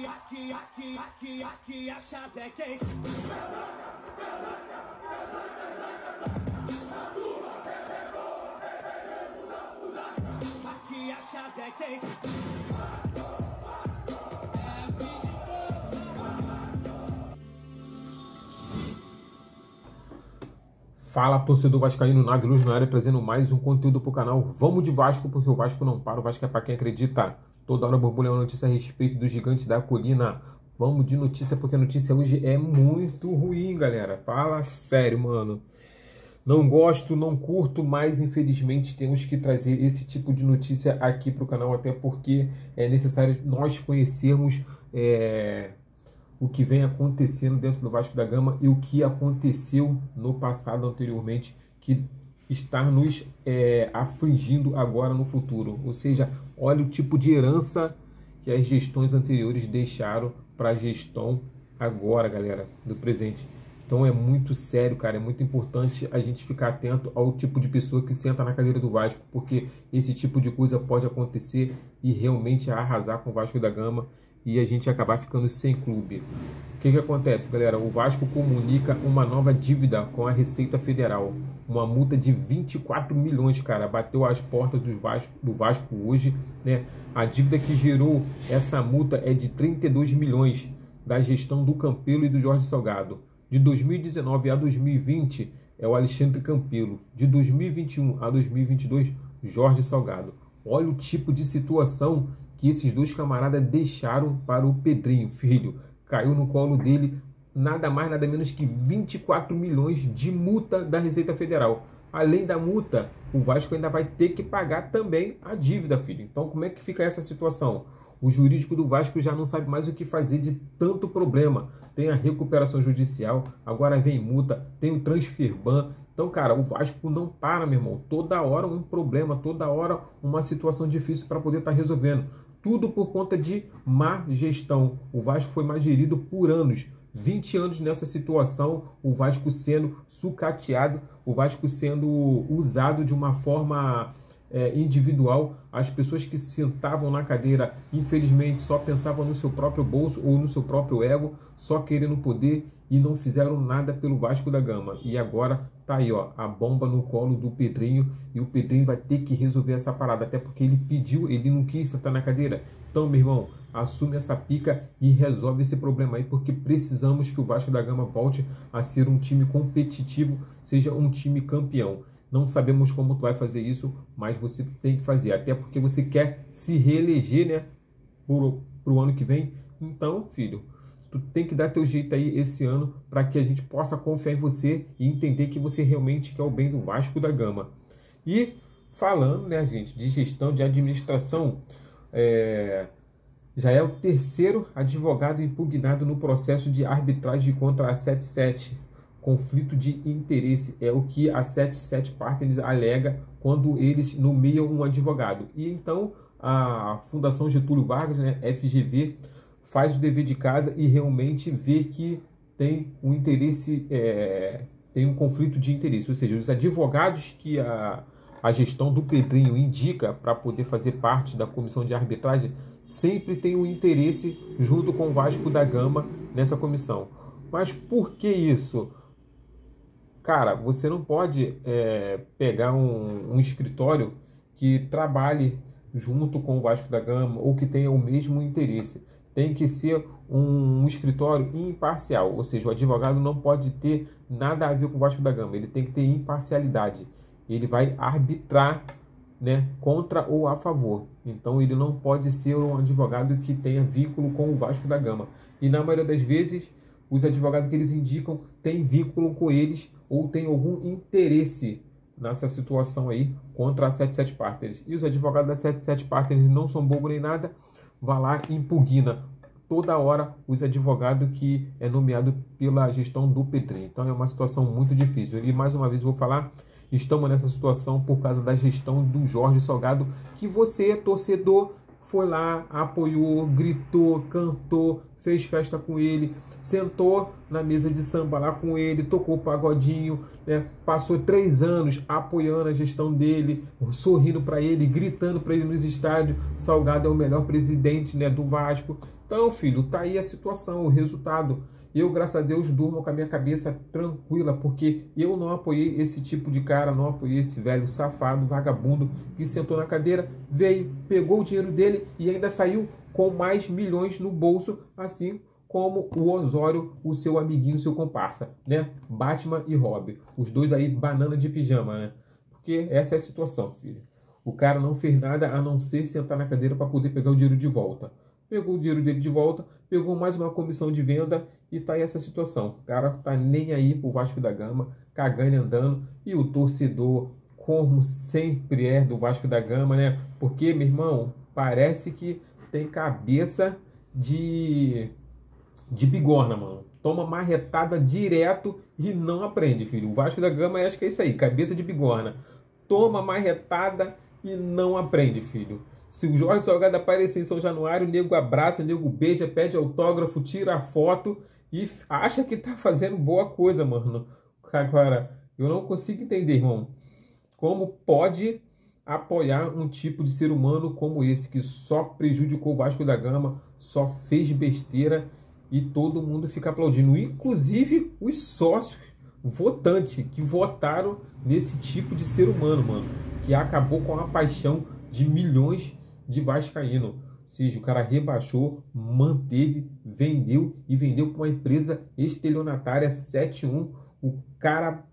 Aqui a chave é quente. Aqui a chave é quente. Fala, torcedor vascaíno, Nag Luz na área, trazendo mais um conteúdo pro canal. Vamos de Vasco, porque o Vasco não para, o Vasco é para quem acredita. Toda hora borbulha uma notícia a respeito dos gigantes da colina. Vamos de notícia, porque a notícia hoje é muito ruim, galera. Fala sério, mano. Não gosto, não curto, mas infelizmente temos que trazer esse tipo de notícia aqui pro canal, até porque é necessário nós conhecermos o que vem acontecendo dentro do Vasco da Gama e o que aconteceu no passado anteriormente, que está nos afligindo agora no futuro. Ou seja, olha o tipo de herança que as gestões anteriores deixaram para a gestão agora, galera, do presente. Então é muito sério, cara, é muito importante a gente ficar atento ao tipo de pessoa que senta na cadeira do Vasco, porque esse tipo de coisa pode acontecer e realmente arrasar com o Vasco da Gama e a gente acabar ficando sem clube. O que acontece, galera? O Vasco comunica uma nova dívida com a Receita Federal. Uma multa de 24 milhões, cara. Bateu às portas do Vasco hoje, né? A dívida que gerou essa multa é de 32 milhões da gestão do Campelo e do Jorge Salgado. De 2019 a 2020 é o Alexandre Campelo. De 2021 a 2022, Jorge Salgado. Olha o tipo de situação que esses dois camaradas deixaram para o Pedrinho, filho. Caiu no colo dele nada mais, nada menos que 24 milhões de multa da Receita Federal. Além da multa, o Vasco ainda vai ter que pagar também a dívida, filho. Então, como é que fica essa situação? O jurídico do Vasco já não sabe mais o que fazer de tanto problema. Tem a recuperação judicial, agora vem multa, tem o transfer ban. Então, cara, o Vasco não para, meu irmão. Toda hora um problema, toda hora uma situação difícil para poder estar resolvendo. Tudo por conta de má gestão. O Vasco foi mal gerido por anos. 20 anos nessa situação, o Vasco sendo sucateado, o Vasco sendo usado de uma forma individual. As pessoas que sentavam na cadeira, infelizmente, só pensavam no seu próprio bolso ou no seu próprio ego, só querendo poder e não fizeram nada pelo Vasco da Gama. E agora tá aí, ó, a bomba no colo do Pedrinho e o Pedrinho vai ter que resolver essa parada, até porque ele pediu, ele não quis sentar na cadeira. Então, meu irmão, assume essa pica e resolve esse problema aí, porque precisamos que o Vasco da Gama volte a ser um time competitivo, seja um time campeão. Não sabemos como tu vai fazer isso, mas você tem que fazer, até porque você quer se reeleger, né, pro ano que vem. Então, filho, tu tem que dar teu jeito aí esse ano para que a gente possa confiar em você e entender que você realmente quer o bem do Vasco da Gama. E falando, né, gente, de gestão, de administração, já é o terceiro advogado impugnado no processo de arbitragem contra a 77. Conflito de interesse é o que a 77 Partners alega quando eles nomeiam um advogado. E então a Fundação Getúlio Vargas, né, FGV, faz o dever de casa e realmente vê que tem um interesse, tem um conflito de interesse. Ou seja, os advogados que a gestão do Pedrinho indica para poder fazer parte da comissão de arbitragem sempre tem um interesse junto com o Vasco da Gama nessa comissão. Mas por que isso? Cara, você não pode pegar um escritório que trabalhe junto com o Vasco da Gama ou que tenha o mesmo interesse. Tem que ser um escritório imparcial, ou seja, o advogado não pode ter nada a ver com o Vasco da Gama, ele tem que ter imparcialidade. Ele vai arbitrar, né, contra ou a favor. Então ele não pode ser um advogado que tenha vínculo com o Vasco da Gama. E na maioria das vezes, os advogados que eles indicam têm vínculo com eles ou têm algum interesse nessa situação aí contra a 77 Partners. E os advogados da 77 Partners não são bobo nem nada, vai lá e impugna toda hora os advogados que é nomeado pela gestão do Pedrinho. Então é uma situação muito difícil. E mais uma vez vou falar, estamos nessa situação por causa da gestão do Jorge Salgado, que você, torcedor, foi lá, apoiou, gritou, cantou, fez festa com ele, sentou na mesa de samba lá com ele, tocou pagodinho, né? Passou 3 anos apoiando a gestão dele, sorrindo para ele, gritando para ele nos estádios, Salgado é o melhor presidente, né, do Vasco. Então, filho, tá aí a situação, o resultado. Eu, graças a Deus, durmo com a minha cabeça tranquila, porque eu não apoiei esse tipo de cara, não apoiei esse velho safado, vagabundo, que sentou na cadeira, veio, pegou o dinheiro dele e ainda saiu com mais milhões no bolso, assim como o Osório, o seu amiguinho, o seu comparsa, né? Batman e Robin, os dois aí banana de pijama, né? Porque essa é a situação, filho. O cara não fez nada a não ser sentar na cadeira para poder pegar o dinheiro de volta. Pegou o dinheiro dele de volta, pegou mais uma comissão de venda e tá aí essa situação. O cara tá nem aí pro Vasco da Gama, cagando e andando. E o torcedor, como sempre é do Vasco da Gama, né? Porque, meu irmão, parece que tem cabeça de bigorna, mano. Toma marretada direto e não aprende, filho. O Vasco da Gama, acho que é isso aí, cabeça de bigorna. Toma marretada e não aprende, filho. Se o Jorge Salgado aparecer em São Januário, o nego abraça, o nego beija, pede autógrafo, tira a foto e acha que tá fazendo boa coisa, mano. Agora, eu não consigo entender, irmão, como pode apoiar um tipo de ser humano como esse, que só prejudicou o Vasco da Gama, só fez besteira e todo mundo fica aplaudindo. Inclusive os sócios votantes que votaram nesse tipo de ser humano, mano, que acabou com a paixão de milhões de vascaíno. Ou seja, o cara rebaixou, manteve, vendeu e vendeu para uma empresa estelionatária 7-1. O cara,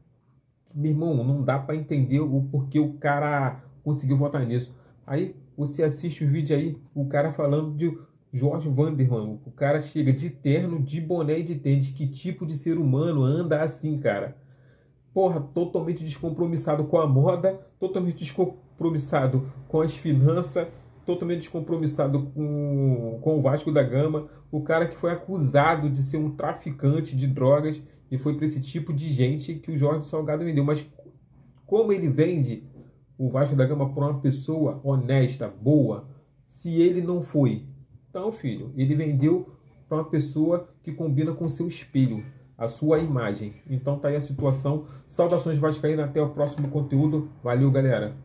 meu irmão, não dá para entender o porquê o cara conseguiu votar nisso. Aí você assiste o vídeo aí, o cara falando de Jorge Vanderman. O cara chega de terno, de boné e de tênis. Que tipo de ser humano anda assim, cara? Porra, totalmente descompromissado com a moda, totalmente descompromissado com as finanças, totalmente descompromissado com o Vasco da Gama. O cara que foi acusado de ser um traficante de drogas e foi para esse tipo de gente que o Jorge Salgado vendeu. Mas como ele vende o Vasco da Gama para uma pessoa honesta, boa, se ele não foi? Então, filho, ele vendeu para uma pessoa que combina com o seu espelho, a sua imagem. Então tá aí a situação. Saudações vascaínas, até o próximo conteúdo. Valeu, galera!